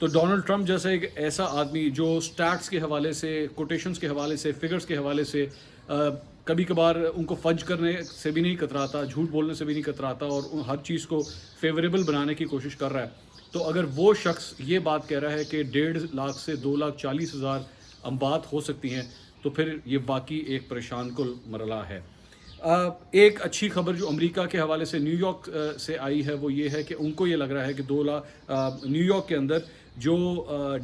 تو Donald Trump جیسا ایک ایسا آدمی جو سٹیٹس کے حوالے سے، کوٹیشنز کے حوالے سے، فگرز کے حوالے سے کبھی کبھار ان کو فج کرنے سے بھی نہیں کتراتا، جھوٹ بولنے سے بھی نہیں کتراتا، اور ہر چیز کو فیوریبل بنانے کی کوشش کر رہا ہے، تو اگر وہ شخص یہ بات کہہ رہا ہے کہ 1.5 لاکھ سے 2,40,000 اموات ہو سکتی ہیں، تو پھر یہ واقعی ایک پریشان کل مرحلہ ہے۔ ایک اچھی خبر جو امریکہ کے حوالے سے نیو یارک سے آئی ہے وہ یہ ہے کہ ان کو یہ لگ رہا ہے کہ نیو یارک کے اندر جو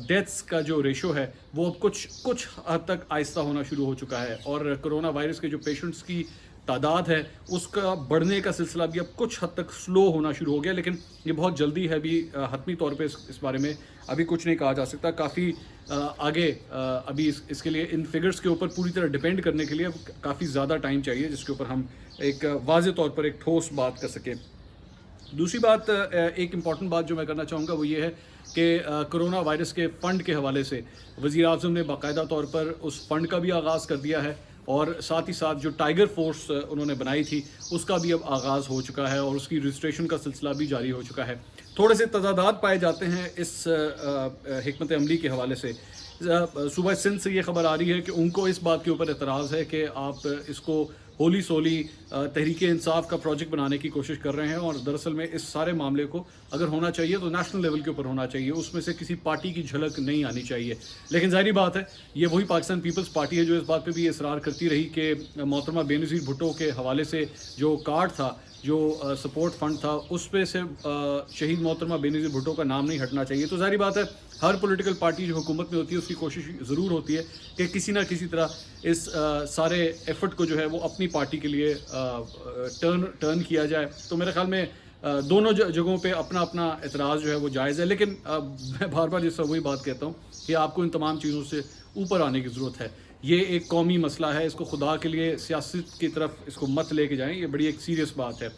ڈیتھس کا جو ریشو ہے وہ اب کچھ حد تک آہستہ ہونا شروع ہو چکا ہے، اور کرونا وائرس کے جو پیشنٹس کی تعداد ہے اس کا بڑھنے کا سلسلہ بھی اب کچھ حد تک سلو ہونا شروع ہو گیا، لیکن یہ بہت جلدی ہے، ابھی حتمی طور پہ اس بارے میں ابھی کچھ نہیں کہا جا سکتا، کافی آگے ابھی اس کے لیے ان فگرز کے اوپر پوری طرح ڈیپینڈ کرنے کے لیے کافی زیادہ ٹائم چاہیے جس کے اوپر ہم ایک واضح طور پر ایک ٹھوس بات کر سکیں۔ دوسری بات، ایک امپورٹنٹ بات جو میں کرنا چاہوں گا وہ یہ ہے کہ کرونا وائرس کے فنڈ کے حوالے سے وزیر اعظم نے باقاعدہ طور پر اس فنڈ کا بھی آغاز کر دیا ہے، اور ساتھ ہی ساتھ جو ٹائیگر فورس انہوں نے بنائی تھی اس کا بھی اب آغاز ہو چکا ہے، اور اس کی رجسٹریشن کا سلسلہ بھی جاری ہو چکا ہے۔ تھوڑے سے تضادات پائے جاتے ہیں اس حکمت عملی کے حوالے سے۔ صوبہ سندھ سے یہ خبر آ رہی ہے کہ ان کو اس بات کے اوپر اعتراض ہے کہ آپ اس کو ہولی سولی تحریک انصاف کا پروجیکٹ بنانے کی کوشش کر رہے ہیں، اور دراصل میں اس سارے معاملے کو اگر ہونا چاہیے تو نیشنل لیول کے اوپر ہونا چاہیے، اس میں سے کسی پارٹی کی جھلک نہیں آنی چاہیے۔ لیکن ظاہری بات ہے یہ وہی پاکستان پیپلز پارٹی ہے جو اس بات پہ بھی اصرار کرتی رہی کہ محترمہ بے نظیر بھٹو کے حوالے سے جو کارڈ تھا، جو سپورٹ فنڈ تھا، اس پہ سے شہید محترمہ بے نظیر بھٹو کا نام نہیں ہٹنا چاہیے۔ تو ظاہری بات ہے ہر پولیٹیکل پارٹی جو حکومت میں ہوتی ہے اس کی کوشش ضرور ہوتی ہے کہ کسی نہ کسی طرح اس سارے ایفرٹ کو جو ہے وہ اپنی پارٹی کے لیے ٹرن کیا جائے۔ تو میرے خیال میں دونوں جگہوں پہ اپنا اپنا اعتراض جو ہے وہ جائز ہے، لیکن میں بار بار جس طرح وہی بات کہتا ہوں کہ آپ کو ان تمام چیزوں سے اوپر آنے کی ضرورت ہے۔ یہ ایک قومی مسئلہ ہے، اس کو خدا کے لیے سیاست کی طرف اس کو مت لے کے جائیں، یہ بڑی ایک سیریس بات ہے۔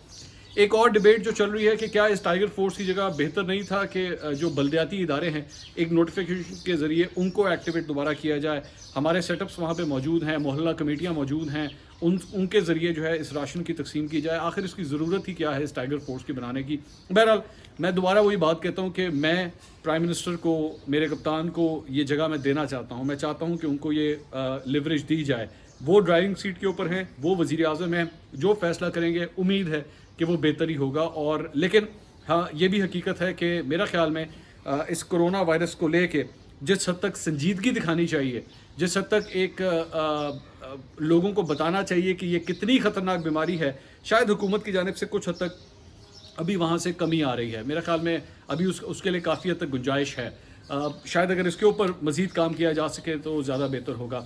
ایک اور ڈیبیٹ جو چل رہی ہے کہ کیا اس ٹائیگر فورس کی جگہ بہتر نہیں تھا کہ جو بلدیاتی ادارے ہیں ایک نوٹیفیکیشن کے ذریعے ان کو ایکٹیویٹ دوبارہ کیا جائے، ہمارے سیٹ اپس وہاں پہ موجود ہیں، محلہ کمیٹیاں موجود ہیں، ان کے ذریعے جو ہے اس راشن کی تقسیم کی جائے، آخر اس کی ضرورت ہی کیا ہے اس ٹائیگر فورس کی بنانے کی۔ بہرحال میں دوبارہ وہی بات کہتا ہوں کہ میں پرائم منسٹر کو، میرے کپتان کو یہ جگہ میں دینا چاہتا ہوں، میں چاہتا ہوں کہ ان کو یہ لیوریج دی جائے، وہ ڈرائیونگ سیٹ کے اوپر ہیں، وہ وزیر اعظم ہیں، جو فیصلہ کریں گے امید ہے کہ وہ بہتر ہی ہوگا۔ اور لیکن ہاں یہ بھی حقیقت ہے کہ میرا خیال میں اس کرونا وائرس کو لے کے جس حد تک سنجیدگی دکھانی چاہیے، جس حد تک ایک لوگوں کو بتانا چاہیے کہ یہ کتنی خطرناک بیماری ہے، شاید حکومت کی جانب سے کچھ حد تک ابھی وہاں سے کمی آ رہی ہے۔ میرے خیال میں ابھی اس کے لیے کافی حد تک گنجائش ہے، شاید اگر اس کے اوپر مزید کام کیا جا سکے تو زیادہ بہتر ہوگا۔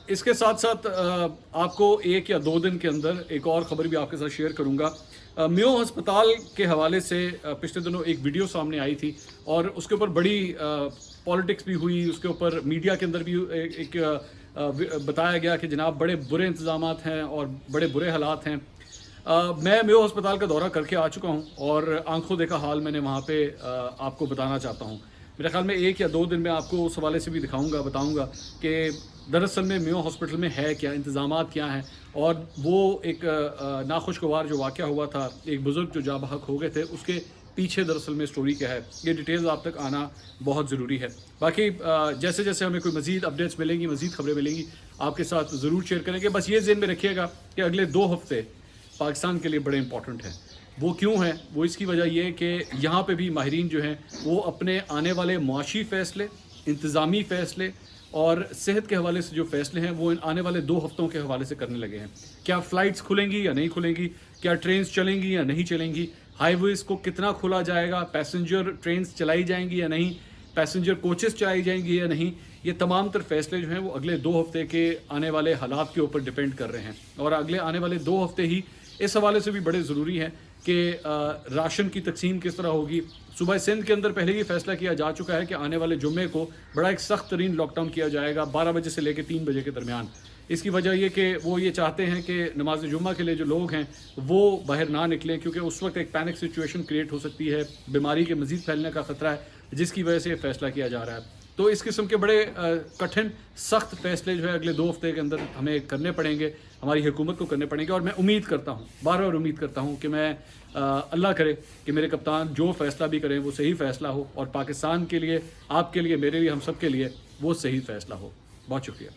اس کے ساتھ ساتھ آپ کو 1 یا 2 دن کے اندر ایک اور خبر بھی آپ کے ساتھ شیئر کروں گا۔ میو ہسپتال کے حوالے سے پچھلے دنوں ایک ویڈیو سامنے آئی تھی، اور اس کے اوپر بڑی پالیٹکس بھی ہوئی، اس کے اوپر میڈیا کے اندر بھی ایک بتایا گیا کہ جناب بڑے برے انتظامات ہیں اور بڑے برے حالات ہیں۔ میں میو ہسپتال کا دورہ کر کے آ چکا ہوں، اور آنکھوں دیکھا حال میں نے وہاں پہ آپ کو بتانا چاہتا ہوں۔ میرے خیال میں 1 یا 2 دن میں آپ کو اس حوالے سے بھی بتاؤں گا کہ دراصل میں میو ہاسپٹل میں ہے کیا، انتظامات کیا ہیں، اور وہ ایک ناخوشگوار جو واقعہ ہوا تھا، ایک بزرگ جو جاں بحق ہو گئے تھے، اس کے پیچھے دراصل میں سٹوری کیا ہے، یہ ڈیٹیلز آپ تک آنا بہت ضروری ہے۔ باقی جیسے جیسے ہمیں کوئی مزید اپڈیٹس ملیں گی، مزید خبریں ملیں گی، آپ کے ساتھ ضرور شیئر کریں گے۔ بس یہ ذہن میں رکھیے گا کہ اگلے 2 ہفتے پاکستان کے لیے بڑے امپورٹنٹ ہیں۔ وہ کیوں ہیں؟ وہ اس کی وجہ یہ کہ یہاں پہ بھی ماہرین جو ہیں وہ اپنے آنے والے معاشی فیصلے، انتظامی فیصلے اور صحت کے حوالے سے جو فیصلے ہیں وہ آنے والے 2 ہفتوں کے حوالے سے کرنے لگے ہیں۔ کیا فلائٹس کھلیں گی یا نہیں کھلیں گی؟ کیا ٹرینز چلیں گی یا نہیں چلیں گی؟ ہائی ویز کو کتنا کھولا جائے گا؟ پیسنجر ٹرینز چلائی جائیں گی یا نہیں؟ پیسنجر کوچز چلائی جائیں گی یا نہیں؟ یہ تمام تر فیصلے جو ہیں وہ اگلے 2 ہفتے کے آنے والے حالات کے اوپر ڈیپینڈ کر رہے ہیں، اور اگلے آنے والے 2 ہفتے ہی اس حوالے سے بھی بڑے ضروری ہیں کہ راشن کی تقسیم کس طرح ہوگی۔ صوبہ سندھ کے اندر پہلے یہ فیصلہ کیا جا چکا ہے کہ آنے والے جمعے کو بڑا ایک سخت ترین لاک ڈاؤن کیا جائے گا 12 بجے سے لے کے 3 بجے کے درمیان۔ اس کی وجہ یہ کہ وہ یہ چاہتے ہیں کہ نماز جمعہ کے لیے جو لوگ ہیں وہ باہر نہ نکلیں، کیونکہ اس وقت ایک پینک سچویشن کریٹ ہو سکتی ہے، بیماری کے مزید پھیلنے کا خطرہ ہے، جس کی وجہ سے یہ فیصلہ کیا جا رہا ہے۔ تو اس قسم کے بڑے کٹھن سخت فیصلے جو ہے اگلے 2 ہفتے کے اندر ہمیں کرنے پڑیں گے، ہماری حکومت کو کرنے پڑیں گے، اور میں امید کرتا ہوں، بار بار امید کرتا ہوں کہ میں اللہ کرے کہ میرے کپتان جو فیصلہ بھی کریں وہ صحیح فیصلہ ہو، اور پاکستان کے لیے، آپ کے لیے، میرے لیے، ہم سب کے لیے وہ صحیح فیصلہ ہو۔ بہت شکریہ۔